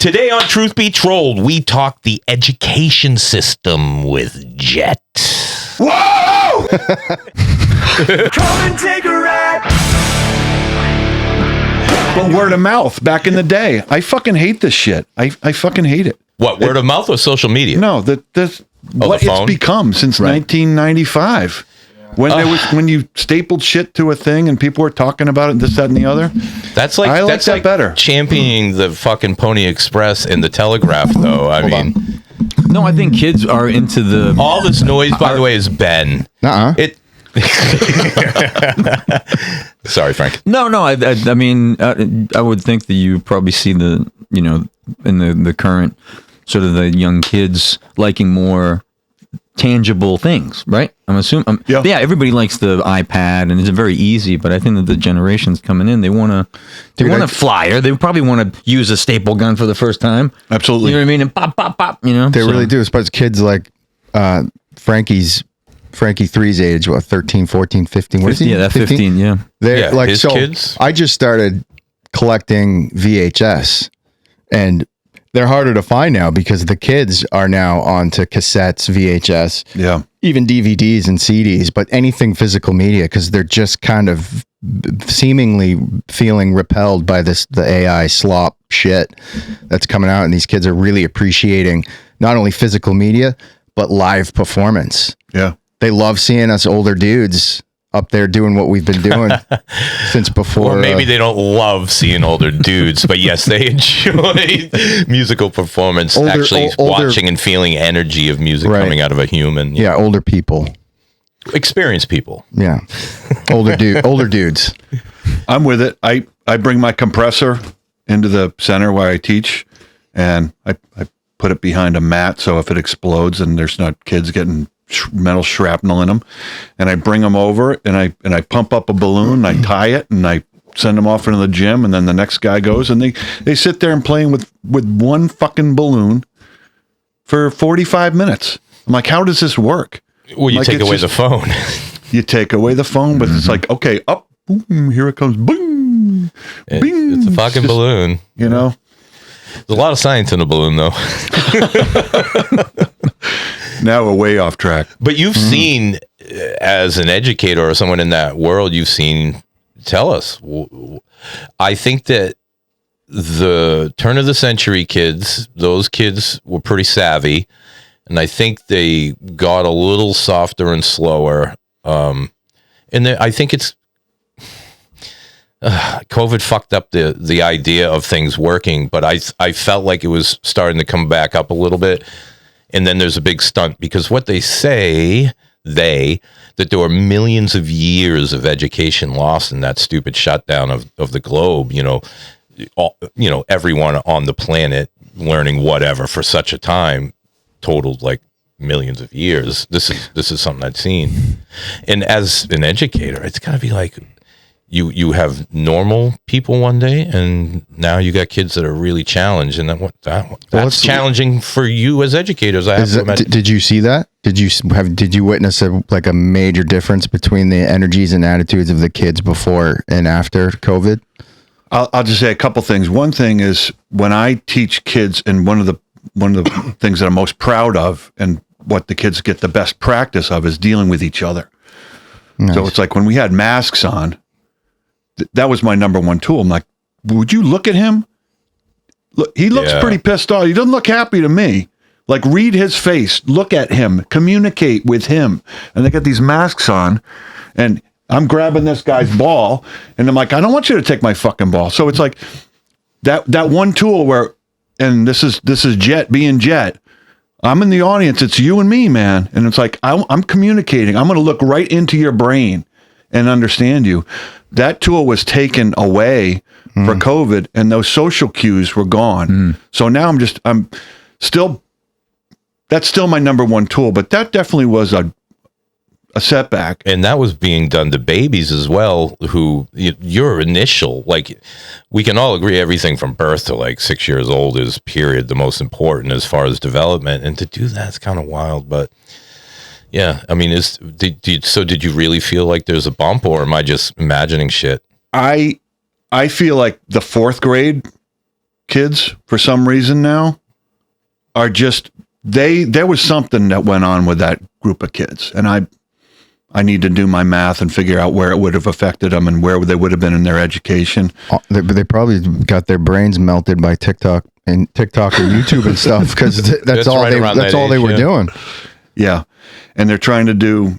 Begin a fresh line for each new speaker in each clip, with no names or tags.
Today on Truth Be Trolled, we talk the education system with Jet.
Whoa! Come and take a ride. Well, word of mouth back in the day. I fucking hate this shit. I fucking hate it.
What, word of mouth or social media?
No, what it's become since 1995. When you stapled shit to a thing and people were talking about it, this, that, and the other.
That's like
I like that better.
Championing the fucking Pony Express and the Telegraph, though.
No, I think kids are into the.
All this noise, by the way, is Ben. Sorry, Frank.
No. I mean, I would think that you probably see the, in the current sort of the young kids liking more tangible things, right? I'm assuming. Yeah, everybody likes the iPad, and it's very easy. But I think that the generations coming in, they want a flyer. They probably want to use a staple gun for the first time.
Absolutely.
You know what I mean? And pop, pop, pop.
They really do. Especially kids like Frankie 3's age, what, 13, 14, 15? What is he?
Yeah, that 15. Yeah.
They're like,
his kids.
I just started collecting VHS, and they're harder to find now because the kids are now onto cassettes, VHS, even DVDs and CDs, but anything physical media, because they're just kind of seemingly feeling repelled by the AI slop shit that's coming out, and these kids are really appreciating not only physical media but live performance.
Yeah,
they love seeing us older dudes up there doing what we've been doing since before.
Or maybe they don't love seeing older dudes, but yes, they enjoy musical performance, watching and feeling energy of music coming out of a human.
Yeah, older people.
Experienced people.
Yeah. Older dudes.
I'm with it. I bring my compressor into the center where I teach, and I put it behind a mat so if it explodes and there's not kids getting metal shrapnel in them, and I bring them over and I pump up a balloon, I tie it, and I send them off into the gym, and then the next guy goes and they sit there and playing with one fucking balloon for 45 minutes. I'm like, how does this work?
Well, you take away the phone.
You take away the phone, but it's like, okay, up, boom, here it comes, boom, bing.
It's a fucking balloon.
There's
a lot of science in a balloon, though.
Now we're way off track.
But you've seen, as an educator or someone in that world, tell us. I think that the turn of the century kids, those kids were pretty savvy, and I think they got a little softer and slower. And I think it's COVID fucked up the idea of things working, but I felt like it was starting to come back up a little bit. And then there's a big stunt because what they say, that there were millions of years of education lost in that stupid shutdown of the globe. Everyone on the planet learning whatever for such a time totaled like millions of years. This is something I'd seen. And as an educator, it's got to be like, you have normal people one day, and now you got kids that are really challenged, and that's challenging for you as educators.
Did you see that? Did you witness a major difference between the energies and attitudes of the kids before and after COVID?
I'll just say a couple things. One thing is when I teach kids, and one of the things that I'm most proud of, and what the kids get the best practice of, is dealing with each other. Nice. So it's like when we had masks on. That was my number one tool. I'm like, would you look at him? Look, he looks pretty pissed off. He doesn't look happy to me. Like, read his face, look at him, communicate with him. And they got these masks on, and I'm grabbing this guy's ball, and I'm like, I don't want you to take my fucking ball. So it's like that one tool where, and this is Jet being Jet. I'm in the audience. It's you and me, man. And it's like, I'm communicating. I'm going to look right into your brain and understand you. That tool was taken away for COVID, and those social cues were gone. So now that's still my number one tool, but that definitely was a setback.
And that was being done to babies as well, who your initial, like, we can all agree everything from birth to like 6 years old is period the most important as far as development. And to do that's kind of wild, but yeah, I mean, did you really feel like there's a bump, or am I just imagining shit?
I feel like the fourth grade kids, for some reason now, are just, there was something that went on with that group of kids. And I need to do my math and figure out where it would have affected them and where they would have been in their education.
They probably got their brains melted by TikTok and YouTube and stuff, because that's all they were doing.
Yeah. And they're trying to do,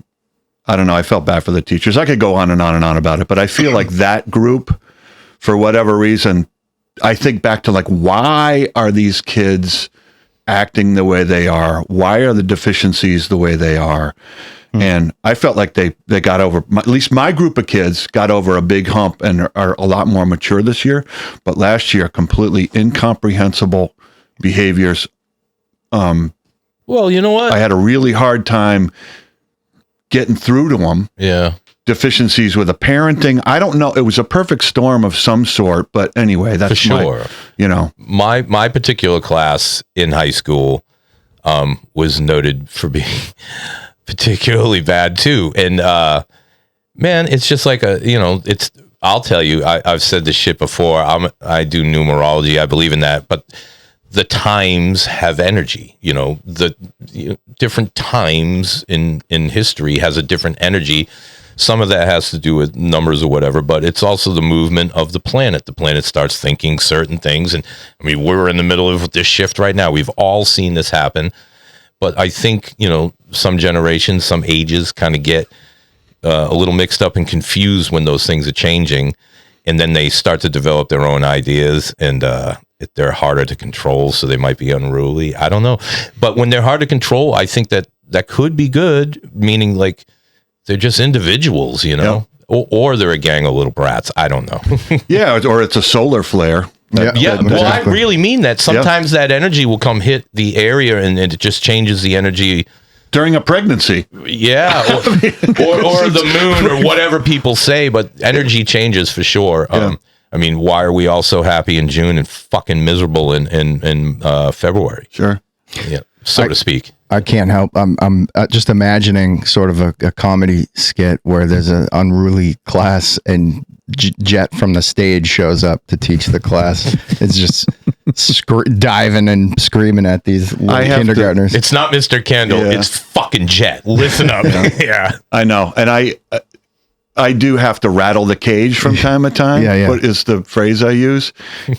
I don't know, I felt bad for the teachers. I could go on and on and on about it, but I feel like that group, for whatever reason, I think back to like, why are these kids acting the way they are? Why are the deficiencies the way they are? And I felt like they got over, at least my group of kids got over a big hump and are a lot more mature this year. But last year, completely incomprehensible behaviors.
Well, you know what?
I had a really hard time getting through to them.
Yeah.
Deficiencies with the parenting. I don't know. It was a perfect storm of some sort. But anyway, that's
for sure. My particular class in high school was noted for being particularly bad too. And man, it's just like I'll tell you, I've said this shit before. I do numerology. I believe in that, but the times have energy. Different times in history has a different energy. Some of that has to do with numbers or whatever, but it's also the movement of the planet. The planet starts thinking certain things. And I mean, we're in the middle of this shift right now. We've all seen this happen. But I think, some generations, some ages kind of get a little mixed up and confused when those things are changing. And then they start to develop their own ideas, and they're harder to control. So they might be unruly. I don't know. But when they're hard to control, I think that could be good, meaning like they're just individuals,
Yeah.
or they're a gang of little brats. I don't know.
Yeah. Or it's a solar flare.
Well, I really mean that. Sometimes that energy will come hit the area and it just changes the energy.
During a pregnancy.
Yeah. Or the moon or whatever people say, but energy changes for sure.
Yeah.
I mean, why are we all so happy in June and fucking miserable in February?
Sure.
Yeah, so to speak.
I can't help. I'm just imagining sort of a comedy skit where there's an unruly class and Jet from the stage shows up to teach the class. It's just diving and screaming at these little kindergartners.
It's not Mr. Crandall. Yeah. It's fucking Jet. Listen up. Yeah.
I know. And I do have to rattle the cage from time to time.
Yeah.
What is the phrase I use?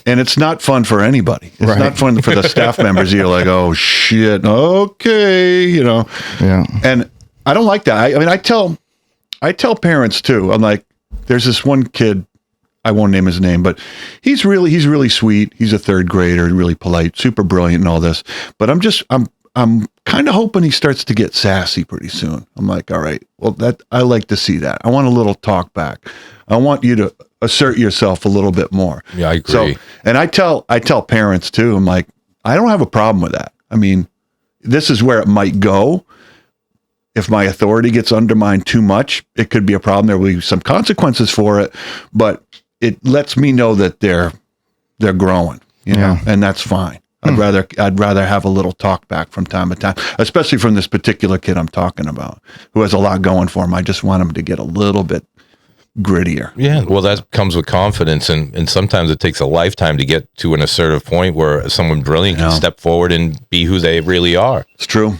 And it's not fun for anybody. It's not fun for the staff members. You're like, oh shit. Okay.
Yeah.
And I don't like that. I mean, I tell parents too. I'm like, there's this one kid, I won't name his name, but he's really sweet. He's a third grader, really polite, super brilliant and all this. But I'm kind of hoping he starts to get sassy pretty soon. I'm like, all right, well, I like to see that. I want a little talk back. I want you to assert yourself a little bit more.
Yeah, I agree.
So, and I tell parents too, I'm like, I don't have a problem with that. I mean, this is where it might go. If my authority gets undermined too much, it could be a problem. There will be some consequences for it, but it lets me know that they're growing, and that's fine. I'd rather have a little talk back from time to time, especially from this particular kid I'm talking about, who has a lot going for him. I just want him to get a little bit grittier.
Yeah, well, that comes with confidence, and sometimes it takes a lifetime to get to an assertive point where someone brilliant can step forward and be who they really are.
It's true.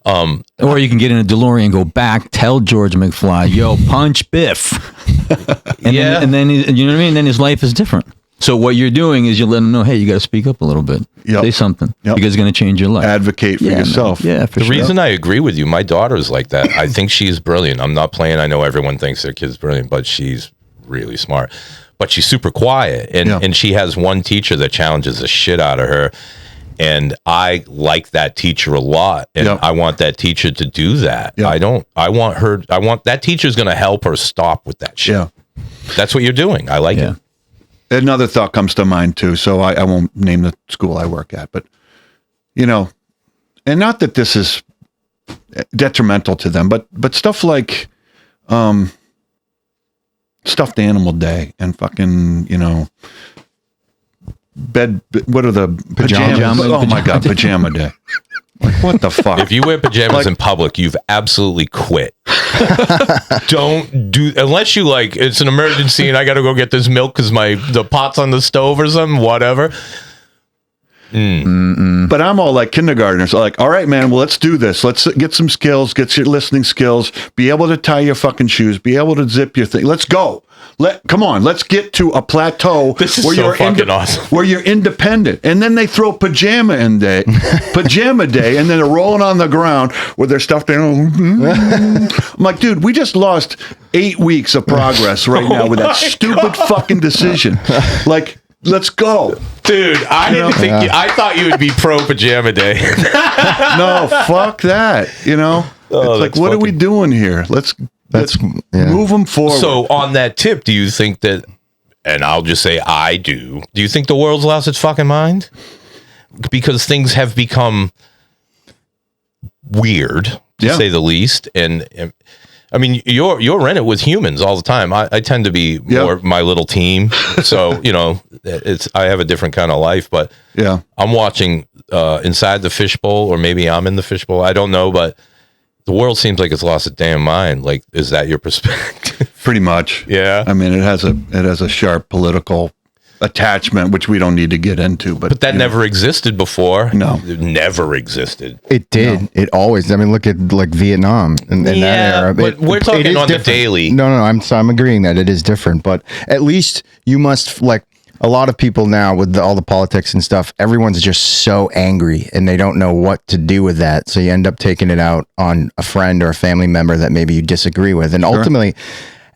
Or you can get in a DeLorean, go back, tell George McFly, yo, punch Biff. And then you know what I mean? Then his life is different. So what you're doing is you're letting him know, hey, you got to speak up a little bit. Yep. Say something. Yep. Because it's going to change your life.
Advocate for yourself.
Man. Yeah, for
sure. The reason
I
agree with you, my daughter's like that. I think she's brilliant. I'm not playing. I know everyone thinks their kid's brilliant, but she's really smart. But she's super quiet. And she has one teacher that challenges the shit out of her. And I like that teacher a lot. And I want that teacher to do that. Yep. I want that teacher's going to help her stop with that shit. Yeah. That's what you're doing. I like it.
Another thought comes to mind too. So I won't name the school I work at, but and not that this is detrimental to them, but stuff like, stuffed animal day and fucking, what are the pajamas? Oh my God, pajama day. Like, what the fuck?
If you wear pajamas in public, you've absolutely quit. Don't do, unless you it's an emergency and I got to go get this milk because the pot's on the stove or something, whatever.
But I'm all like kindergartners, like, all right, man, well, let's do this. Let's get some skills, get your listening skills, be able to tie your fucking shoes, be able to zip your thing. Let's go. Come on, let's get to a plateau
This is so fucking awesome.
where you're independent. And then they throw pajama day, and then they're rolling on the ground with their stuff down. I'm like, dude, we just lost 8 weeks of progress right now with that stupid fucking decision. Like, let's go.
Dude, I thought you would be pro pajama day.
No, fuck that. It's like, what are we doing here? Let's move them forward.
So on that tip, do you think that, and I'll just say I do you think the world's lost its fucking mind? Because things have become weird, to say the least. And I mean, you're in it with humans all the time. I tend to be more my little team. So, I have a different kind of life, but I'm watching inside the fishbowl, or maybe I'm in the fishbowl. I don't know, but the world seems like it's lost its damn mind. Like, is that your perspective?
Pretty much.
Yeah.
I mean, it has a sharp political attachment, which we don't need to get into. But
that never existed before.
No.
It never existed.
It did. No. It always. I mean, look at like Vietnam in that era.
But we're talking on different. The daily.
No. I'm agreeing that it is different. But at least you must, like, a lot of people now with all the politics and stuff, everyone's just so angry and they don't know what to do with that. So you end up taking it out on a friend or a family member that maybe you disagree with. And ultimately,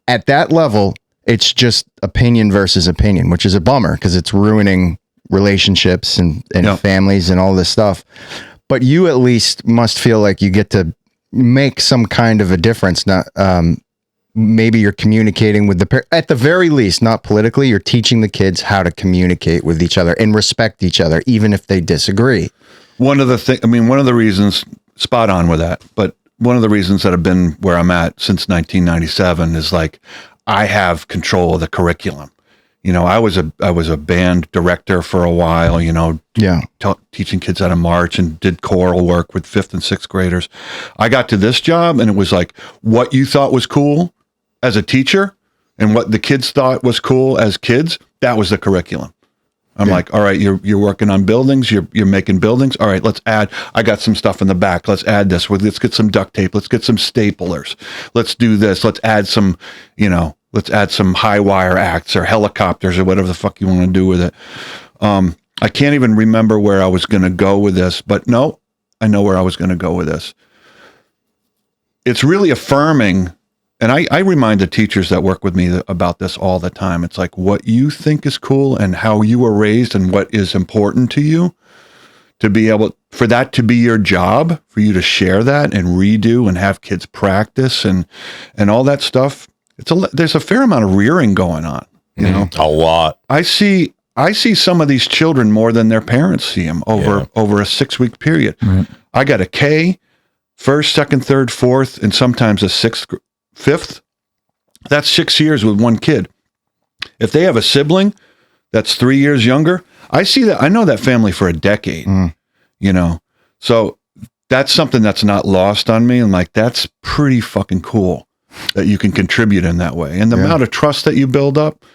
at that level, it's just opinion versus opinion, which is a bummer because it's ruining relationships and families and all this stuff. But you at least must feel like you get to make some kind of a difference. Not maybe you're communicating with at the very least, not politically, you're teaching the kids how to communicate with each other and respect each other, even if they disagree.
One of the reasons, spot on with that, but one of the reasons that I've been where I'm at since 1997 is like, I have control of the curriculum. I was a band director for a while, teaching kids how to march and did choral work with 5th and 6th graders. I got to this job and it was like, what you thought was cool as a teacher and what the kids thought was cool as kids, that was the curriculum. I'm like, all right, you're working on buildings, you're making buildings. All right, let's add, I got some stuff in the back. Let's add this. Let's get some duct tape. Let's get some staplers. Let's do this. Let's add some, high wire acts or helicopters or whatever the fuck you want to do with it. I can't even remember where I was going to go with this, but no, I know where I was going to go with this. It's really affirming. And I remind the teachers that work with me about this all the time. It's like what you think is cool and how you were raised and what is important to you, to be able for that to be your job, for you to share that and redo and have kids practice and all that stuff. There's a fair amount of rearing going on,
a lot.
I see some of these children more than their parents see them over a 6-week period. Right. I got a K, 1st, 2nd, 3rd, 4th, and sometimes a 6th, 5th. That's 6 years with one kid. If they have a sibling that's 3 years younger, I see that. I know that family for a decade, so that's something that's not lost on me. And like, that's pretty fucking cool that you can contribute in that way. And the amount of trust that you build up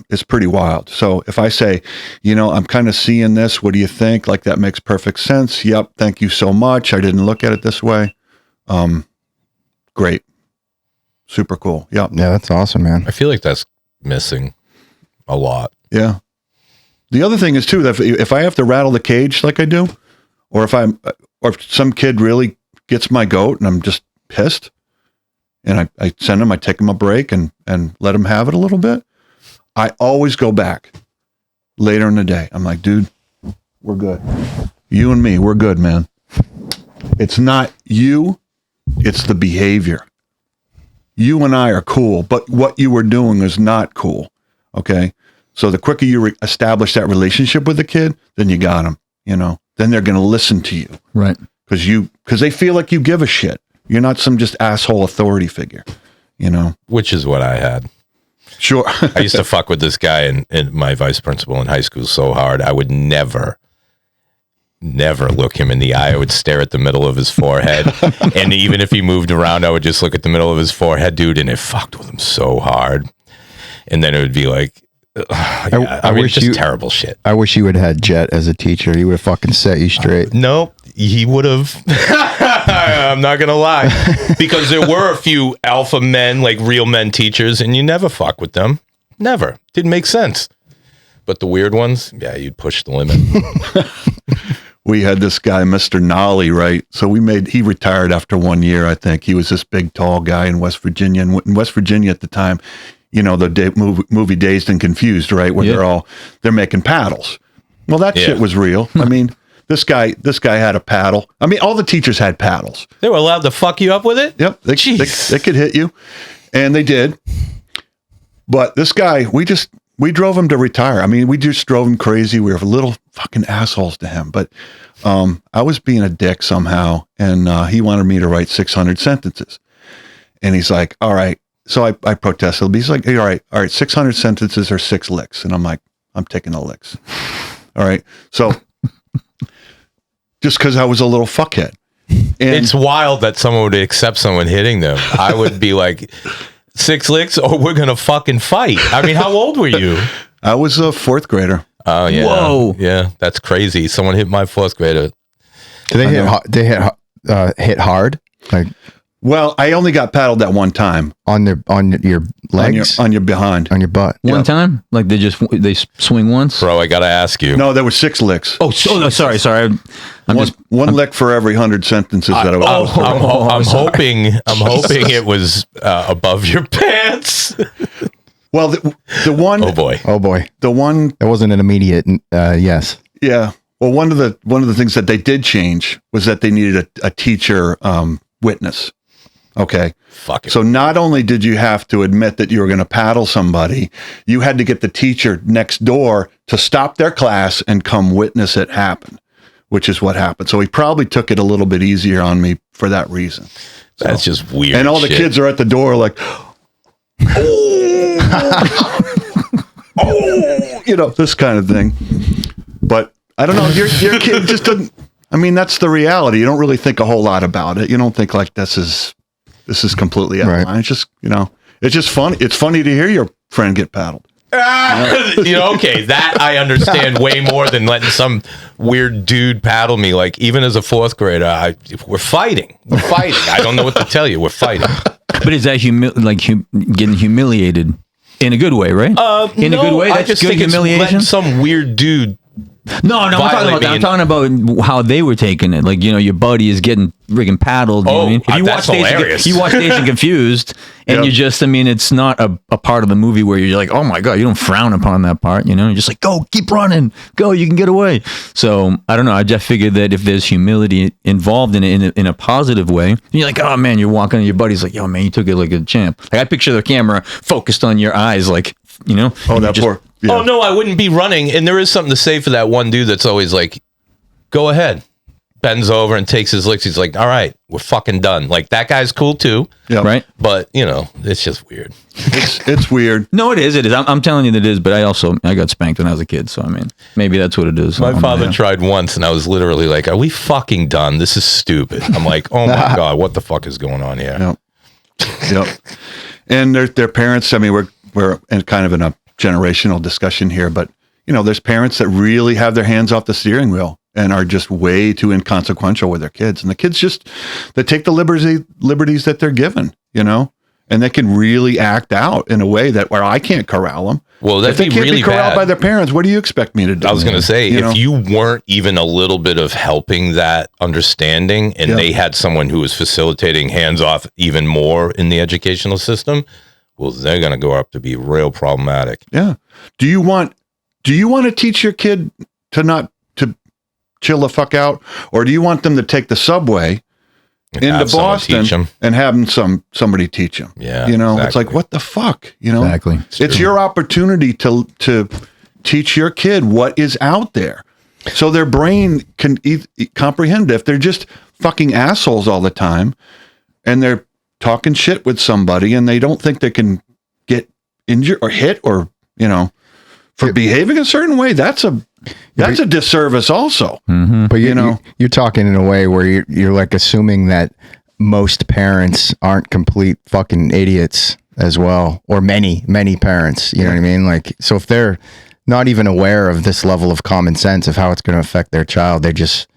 is pretty wild. So if I say, I'm kind of seeing this, what do you think? Like, that makes perfect sense. Yep. Thank you so much. I didn't look at it this way. Great. Super cool. Yeah.
Yeah, that's awesome, man.
I feel like that's missing a lot.
Yeah. The other thing is too, that if I have to rattle the cage like I do, or if some kid really gets my goat and I'm just pissed and I send him, I take him a break and let him have it a little bit. I always go back later in the day. I'm like, dude, we're good. You and me, we're good, man. It's not you, it's the behavior. You and I are cool, but what you were doing is not cool. Okay. So the quicker you establish that relationship with the kid, then you got them, then they're going to listen to you.
Right.
Because they feel like you give a shit. You're not some just asshole authority figure,
Which is what I had.
Sure.
I used to fuck with this guy and my vice principal in high school so hard. I would never look him in the eye. I would stare at the middle of his forehead. And even if he moved around, I would just look at the middle of his forehead, dude. And it fucked with him so hard. And then it would be like, I mean,
wish
just
you-
terrible shit.
I wish you would have had Jet as a teacher. He would have fucking set you straight.
Nope, he would have. I'm not gonna lie, because there were a few alpha men, like real men teachers, and you never fuck with them. Never. Didn't make sense. But the weird ones, yeah, you'd push the limit.
We had this guy, Mr. Nolly, right? So he retired after 1 year, I think. He was this big, tall guy in West Virginia. And in West Virginia at the time, you know, the movie Dazed and Confused, right? Where they're making paddles. Well, that shit was real. I mean, this guy had a paddle. I mean, all the teachers had paddles.
They were allowed to fuck you up with it?
Yep. They could hit you. And they did. But this guy, we drove him to retire. I mean, we just drove him crazy. We were little fucking assholes to him. But I was being a dick somehow, and he wanted me to write 600 sentences. And he's like, all right. So I protested. He's like, hey, all right, 600 sentences or 6 licks. And I'm like, I'm taking the licks. All right. So just because I was a little fuckhead. And
It's wild that someone would accept someone hitting them. I would be like, 6 licks or we're going to fucking fight. I mean, how old were you?
I was a 4th grader.
Oh, yeah.
Whoa.
Yeah, that's crazy. Someone hit my 4th grader.
Do they hit hard? Like
Well, I only got paddled that one time
on your legs?
on your behind.
On your butt.
One time? Like they swing once?
Bro, I got to ask you.
No, there were 6 licks.
Oh, sorry.
One lick for every 100 sentences that I was.
I'm hoping it was above your pants.
Well, the one.
Oh boy.
Oh boy.
The one.
That wasn't an immediate yes.
Yeah. Well, one of the things that they did change was that they needed a teacher witness. Okay.
Fuck it.
So not only did you have to admit that you were going to paddle somebody, you had to get the teacher next door to stop their class and come witness it happen, which is what happened. So he probably took it a little bit easier on me for that reason.
That's just weird.
And all the
shit.
kids are at the door like, oh, you know, this kind of thing. But I don't know. Your kid just doesn't. I mean, that's the reality. You don't really think a whole lot about it. You don't think like this is completely out of line. It's just, you know, it's just funny. It's funny to hear your friend get paddled.
Okay, that I understand way more than letting some weird dude paddle me. Like, even as a 4th grader, we're fighting. I don't know what to tell you. We're fighting.
But is that getting humiliated in a good way, right? In a good way.
I
That's
just
good
think
humiliation.
it's letting some weird dude.
No, I'm talking about that. I'm talking about how they were taking it. Like, you know, your buddy is getting friggin' paddled. You know what I mean? If you
that's
watch
hilarious.
you watch Dazed and Confused, and you just, I mean, it's not a part of the movie where you're like, oh my God, you don't frown upon that part, you know? You're just like, go, keep running, go, you can get away. So, I don't know. I just figured that if there's humility involved in a positive way, you're like, oh man, you're walking and your buddy's like, yo man, you took it like a champ. Like, I picture the camera focused on your eyes, like, you know?
Oh, that poor. Yeah.
Oh no, I wouldn't be running. And there is something to say for that one dude that's always like, go ahead. Bends over and takes his licks. He's like, all right, we're fucking done. Like, that guy's cool too.
Yeah.
Right?
But, you know, it's just weird.
It's weird.
No, it is. I'm telling you that it is, but I got spanked when I was a kid, so I mean, maybe that's what it is.
My father tried once, and I was literally like, are we fucking done? This is stupid. I'm like, oh my God, what the fuck is going on here?
Yep. Yep. And their parents, I mean, we're in kind of in a generational discussion here, but you know, there's parents that really have their hands off the steering wheel and are just way too inconsequential with their kids. And the kids they take the liberties that they're given, you know, and they can really act out in a way that where I can't corral them.
Well,
if they
that'd be
can't
really
be corralled
bad
by their parents, what do you expect me to do?
I was going to say,
You know?
if you weren't even a little bit of helping that understanding and they had someone who was facilitating hands off even more in the educational system, well, they're going to go up to be real problematic.
Yeah. Do you want to teach your kid to chill the fuck out, or do you want them to take the subway into
Have someone
Boston
teach 'em.
and have somebody teach them?
Yeah,
You know, it's
exactly.
like, what the fuck? You know,
Exactly.
It's your opportunity to teach your kid what is out there, so their brain can comprehend it. If they're just fucking assholes all the time, and they're talking shit with somebody, and they don't think they can get injured or hit, or you know, for behaving a certain way, that's a disservice also.
But you're talking in a way where you're like assuming that most parents aren't complete fucking idiots as well, or many parents. You know what I mean? Like, so if they're not even aware of this level of common sense of how it's going to affect their child, they just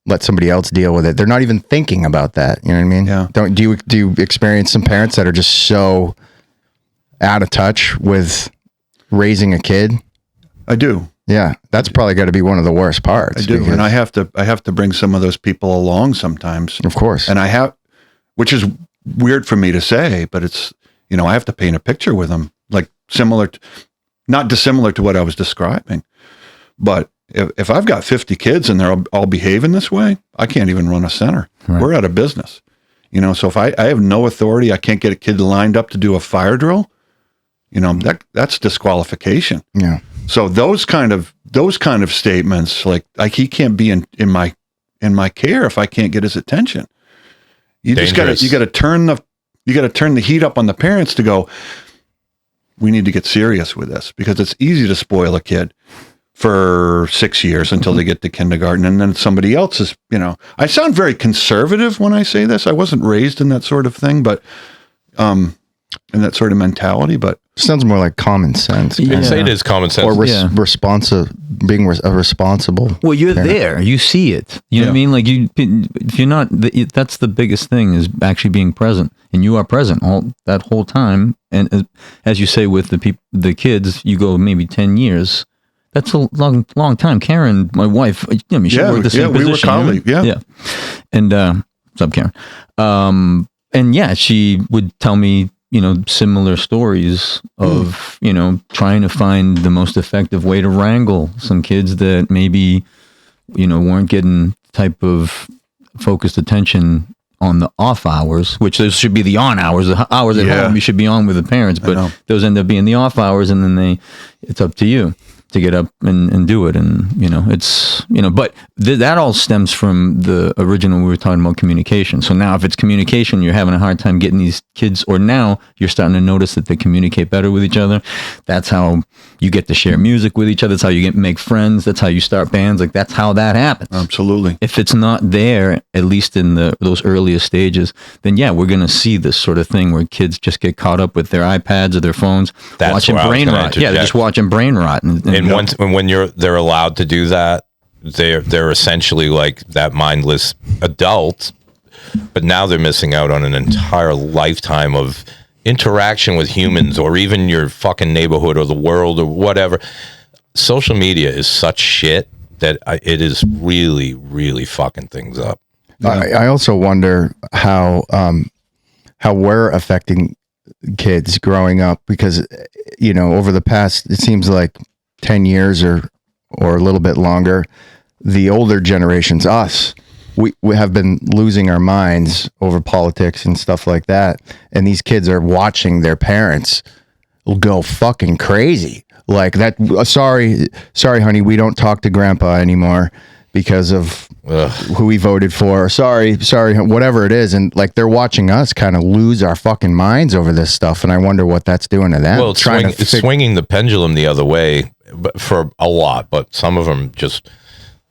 let somebody else deal with it. They're not even thinking about that. You know what I mean?
Yeah.
Do you experience some parents that are just so out of touch with raising a kid?
I do.
Yeah, that's probably got to be one of the worst parts.
I do, and I have to bring some of those people along sometimes.
Of course.
And I have, which is weird for me to say, but it's, I have to paint a picture with them, like not dissimilar to what I was describing. But if I've got 50 kids and they're all behaving this way, I can't even run a center. Right. We're out of business. So if I have no authority, I can't get a kid lined up to do a fire drill, that's disqualification.
Yeah.
So those kind of statements, like he can't be in my care if I can't get his attention. You
Dangerous.
just got to turn the heat up on the parents to go, we need to get serious with this, because it's easy to spoil a kid for 6 years until they get to kindergarten, and then somebody else is, I sound very conservative when I say this. I wasn't raised in that sort of thing, but in that sort of mentality, but
sounds more like common sense.
You can say it is common sense.
Or being responsible.
Well, you're there. You see it. You know what I mean? Like, if you're not, that's the biggest thing, is actually being present. And you are present that whole time. And as you say, with the kids, you go maybe 10 years. That's a long time. Karen, my wife, she worked the same position.
We were colleagues. Yeah.
And, what's up, Karen? And she would tell me, similar stories of, trying to find the most effective way to wrangle some kids that maybe, weren't getting type of focused attention on the off hours, which those should be the on hours. The hours at home, you should be on with the parents, but those end up being the off hours, and then it's up to you to get up and do it. And, it's, but that all stems from the original, we were talking about communication. So now if it's communication, you're having a hard time getting these kids, or now you're starting to notice that they communicate better with each other. That's how you get to share music with each other. That's how you make friends. That's how you start bands. Like, that's how that happens.
Absolutely.
If it's not there, at least in those earliest stages, then we're going to see this sort of thing where kids just get caught up with their iPads or their phones, watching brain rot. Yeah, they're just watching brain rot.
And when they're allowed to do that, they're essentially like that mindless adult, but now they're missing out on an entire lifetime of interaction with humans, or even your fucking neighborhood or the world or whatever. Social media is such shit that it is really, really fucking things up.
I also wonder how we're affecting kids growing up, because over the past, it seems like 10 years or a little bit longer, the older generations, us, we have been losing our minds over politics and stuff like that, and these kids are watching their parents go fucking crazy like that. Sorry honey, we don't talk to grandpa anymore because of who we voted for. Sorry, whatever it is. And like, they're watching us kind of lose our fucking minds over this stuff. And I wonder what that's doing to them.
Well, it's swinging the pendulum the other way, but for a lot, but some of them just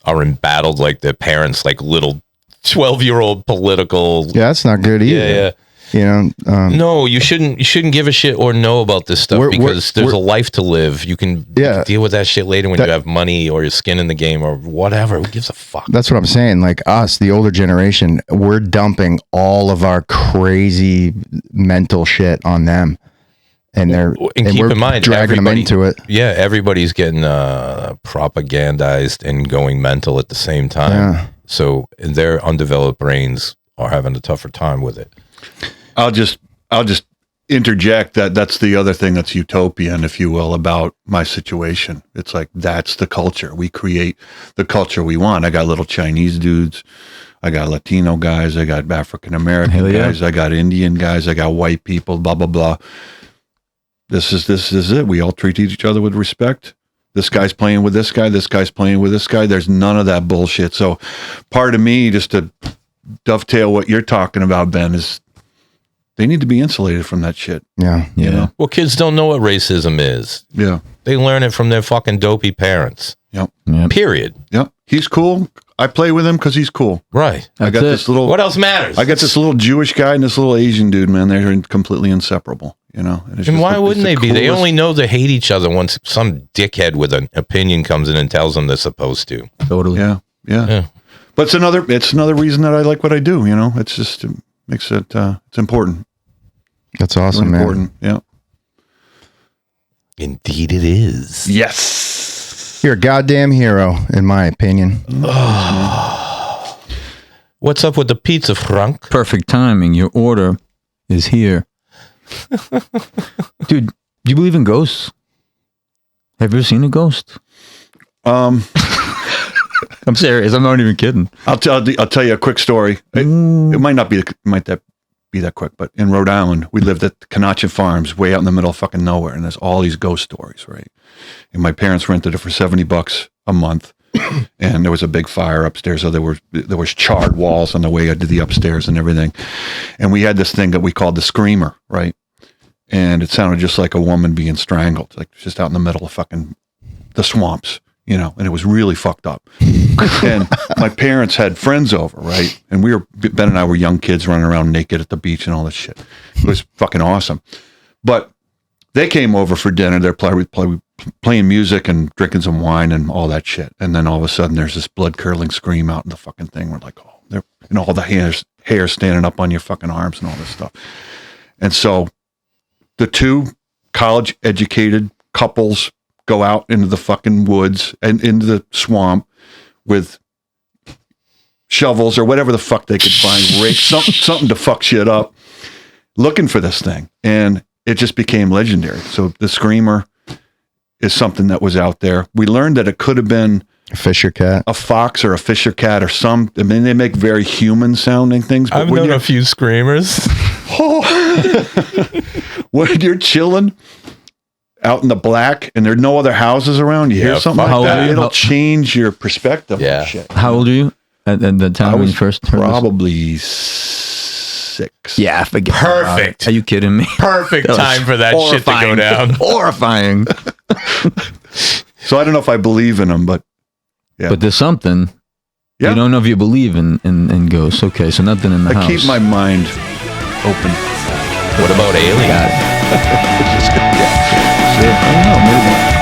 are embattled like their parents, like little 12-year-old political.
Yeah, that's not good either.
Yeah. No, you shouldn't give a shit or know about this stuff, because there's a life to live. You can deal with that shit later when you have money or your skin in the game or whatever. Who gives a fuck?
That's what I'm saying. Like, us, the older generation, we're dumping all of our crazy mental shit on them. And
keep in mind,
dragging them into it.
Yeah, everybody's getting propagandized and going mental at the same time. Yeah. So their undeveloped brains are having a tougher time with it.
I'll just interject that's the other thing that's utopian, if you will, about my situation. It's like, that's the culture. We create the culture we want. I got little Chinese dudes. I got Latino guys. I got African American guys. I got Indian guys. I got white people, blah, blah, blah. This is it. We all treat each other with respect. This guy's playing with this guy. This guy's playing with this guy. There's none of that bullshit. So part of me, just to dovetail what you're talking about, Ben, is they need to be insulated from that shit.
Yeah.
You know?
Well, kids don't know what racism is.
Yeah.
They learn it from their fucking dopey parents.
Yep.
Period.
Yep. He's cool. I play with him because he's cool.
Right.
I got this little.
What else matters?
I got this little Jewish guy and this little Asian dude, man. They're completely inseparable. you know. And, it's
And
just
why
the-
wouldn't they
it's
be?
the
They
coolest-
only know to hate each other once some dickhead with an opinion comes in and tells them they're supposed to.
Totally.
Yeah.
Yeah.
But it's another reason that I like what I do, you know. It's just, it makes it, it's important.
That's awesome,
Really
man.
important. Yeah.
Indeed it is.
Yes.
You're a goddamn hero, in my opinion.
What's up with the pizza, Frank?
Perfect timing. Your order is here. Dude, do you believe in ghosts? Have you ever seen a ghost? I'm serious. I'm not even kidding.
I'll tell you a quick story. It might not be that quick, but in Rhode Island, we lived at Canachin Farms, way out in the middle of fucking nowhere, and there's all these ghost stories, right? And my parents rented it for $70 a month, and there was a big fire upstairs, so there was charred walls on the way to the upstairs and everything. And we had this thing that we called the screamer, right? And it sounded just like a woman being strangled, like just out in the middle of fucking the swamps, you know, and it was really fucked up. And my parents had friends over, right? And Ben and I were young kids running around naked at the beach and all this shit. It was fucking awesome. But they came over for dinner. They're playing music and drinking some wine and all that shit. And then all of a sudden there's this blood curdling scream out in the fucking thing. We're like, oh, and all the hair standing up on your fucking arms and all this stuff. And so the two college educated couples go out into the fucking woods and into the swamp with shovels or whatever the fuck they could find, rake something to fuck shit up, looking for this thing. And it just became legendary. So the screamer is something that was out there. We learned that it could have been
A Fisher cat.
a fox or a fisher cat or some. I mean, they make very human sounding things. But
I've known a few screamers.
when you're chilling out in the black and there are no other houses around, you hear
Yeah,
something
how
like
old are
that,
you?
it'll change your perspective.
Yeah.
On shit.
How old are you at the time
I
when you
was
first heard this?
probably 6.
Yeah, forget
Perfect.
about it. Are you kidding me?
Perfect
That was
time for that shit to go
horrifying.
down.
Horrifying.
So I don't know if I believe in them, but yeah.
But there's something.
Yeah.
You don't know if you believe in ghosts. Okay, so nothing in the
I
house.
keep my mind open.
What about aliens?
I don't know. Maybe.